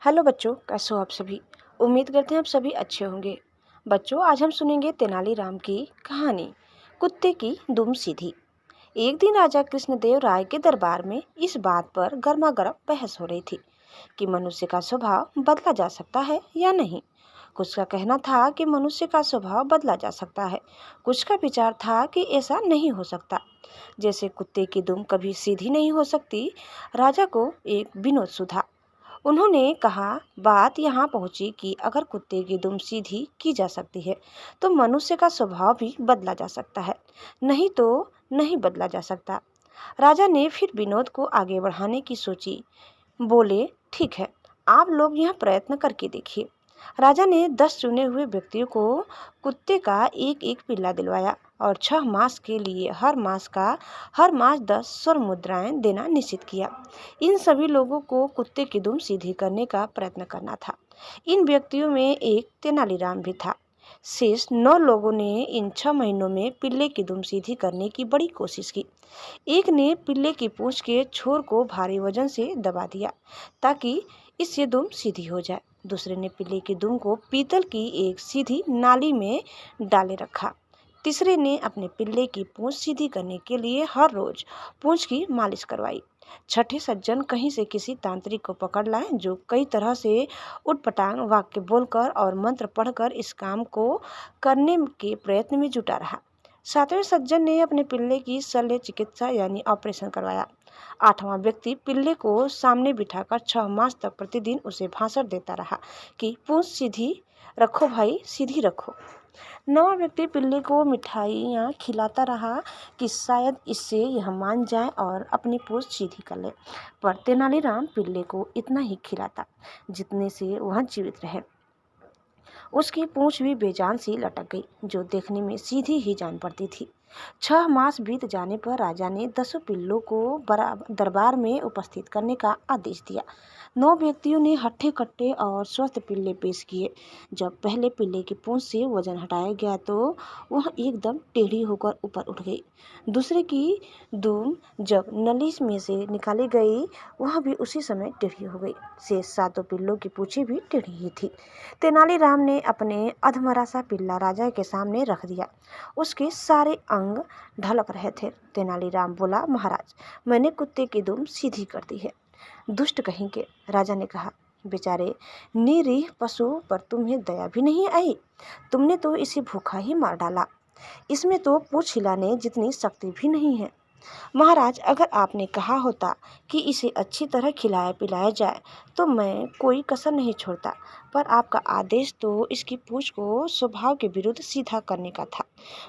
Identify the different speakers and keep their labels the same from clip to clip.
Speaker 1: Hello बच्चों, कैसे हो आप सभी। उम्मीद करते हैं आप सभी अच्छे होंगे। बच्चों, आज हम सुनेंगे तेनालीराम की कहानी कुत्ते की दुम सीधी। एक दिन राजा कृष्णदेव राय के दरबार में इस बात पर गर्मा गर्म बहस हो रही थी कि मनुष्य का स्वभाव बदला जा सकता है या नहीं। कुछ का कहना था कि मनुष्य का स्वभाव बदला जा सकता है, कुछ का विचार था कि ऐसा नहीं हो सकता। जैसे कुत्ते की दुम कभी सीधी नहीं हो सकती, राजा को एक विनोद सुझा। उन्होंने कहा, बात यहाँ पहुंची कि अगर कुत्ते की दुम सीधी की जा सकती है तो मनुष्य का स्वभाव भी बदला जा सकता है, नहीं तो नहीं बदला जा सकता। राजा ने फिर विनोद को आगे बढ़ाने की सोची। बोले, ठीक है, आप लोग यह प्रयत्न करके देखिए। राजा ने 10 चुने हुए व्यक्तियों को कुत्ते का एक एक पिल्ला दिलवाया और 6 मास के लिए हर मास 10 स्वर्ण मुद्राएं देना निश्चित किया। इन सभी लोगों को कुत्ते की दुम सीधी करने का प्रयत्न करना था। इन व्यक्तियों में एक तेनालीराम भी था। शेष 9 लोगों ने इन 6 महीनों में पिल्ले की दुम सीधी करने की बड़ी कोशिश की। एक ने पिल्ले की पूंछ के छोर को भारी वजन से दबा दिया ताकि इससे दुम सीधी हो जाए। दूसरे ने पिल्ले की दुम को पीतल की एक सीधी नाली में डाले रखा। तीसरे ने अपने पिल्ले की पूंछ सीधी करने के लिए हर रोज पूंछ की मालिश करवाई। छठे सज्जन कहीं से किसी तांत्रिक को पकड़ लाए जो कई तरह से उटपटांग वाक्य बोलकर और मंत्र पढ़कर इस काम को करने के प्रयत्न में जुटा रहा। सातवें सज्जन ने अपने पिल्ले की शल्य चिकित्सा यानी ऑपरेशन करवाया। आठवां व्यक्ति पिल्ले को सामने बिठाकर 6 मास तक प्रतिदिन उसे भाषण देता रहा कि पूंछ सीधी रखो भाई, सीधी रखो। 9वां व्यक्ति पिल्ले को मिठाइयाँ खिलाता रहा कि शायद इससे यह मान जाए और अपनी पूंछ सीधी कर ले। पर तेनालीराम पिल्ले को इतना ही खिलाता जितने से वह जीवित रहे। उसकी पूंछ भी बेजान सी लटक गई, जो देखने में सीधी ही जान पड़ती थी। 6 मास बीत जाने पर राजा ने 10 पिल्लों को दरबार में उपस्थित करने का आदेश दिया। 9 व्यक्तियों ने हट्टे कट्टे और स्वस्थ पिल्ले पेश किए। जब पहले पिल्ले की पूंछ से वजन हटाया गया तो वह एकदम टेढ़ी होकर ऊपर उठ गई। दूसरे की दुम जब नली में से निकाली गई, वह भी उसी समय टेढ़ी हो गई। शेष 7 पिल्लों की पूंछें भी टेढ़ी ही थी। तेनालीराम ने अपने अधमरा सा पिल्ला राजा के सामने रख दिया। उसके सारे अंग ढलक रहे थे। तेनालीराम बोला, महाराज, मैंने कुत्ते की दुम सीधी कर दी है। दुष्ट कहीं के, राजा ने कहा, बेचारे निरीह पशु पर तुम्हें दया भी नहीं आई। तुमने तो इसे भूखा ही मार डाला। इसमें तो पूंछ हिलाने जितनी शक्ति भी नहीं है। महाराज, अगर आपने कहा होता कि इसे अच्छी तरह खिलाया पिलाया जाए तो मैं कोई कसर नहीं छोड़ता, पर आपका आदेश तो इसकी पूंछ को स्वभाव के विरुद्ध सीधा करने का था,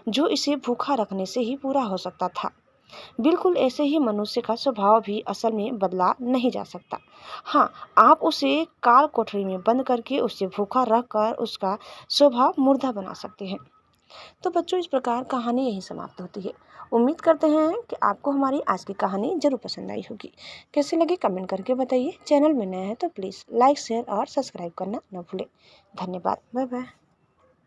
Speaker 1: जो इसे भूखा रखने से ही पूरा हो सकता था। बिल्कुल ऐसे ही मनुष्य का स्वभाव भी असल में बदला नहीं जा सकता। हाँ, आप उसे काल कोठरी में बंद करके उसे भूखा रखकर उसका स्वभाव मुर्दा बना सकते हैं। तो बच्चों, इस प्रकार कहानी यहीं समाप्त होती है। उम्मीद करते हैं कि आपको हमारी आज की कहानी जरूर पसंद आई होगी। कैसे लगे कमेंट करके बताइए। चैनल में नया है तो प्लीज़ लाइक, शेयर और सब्सक्राइब करना न भूलें। धन्यवाद। Bye bye.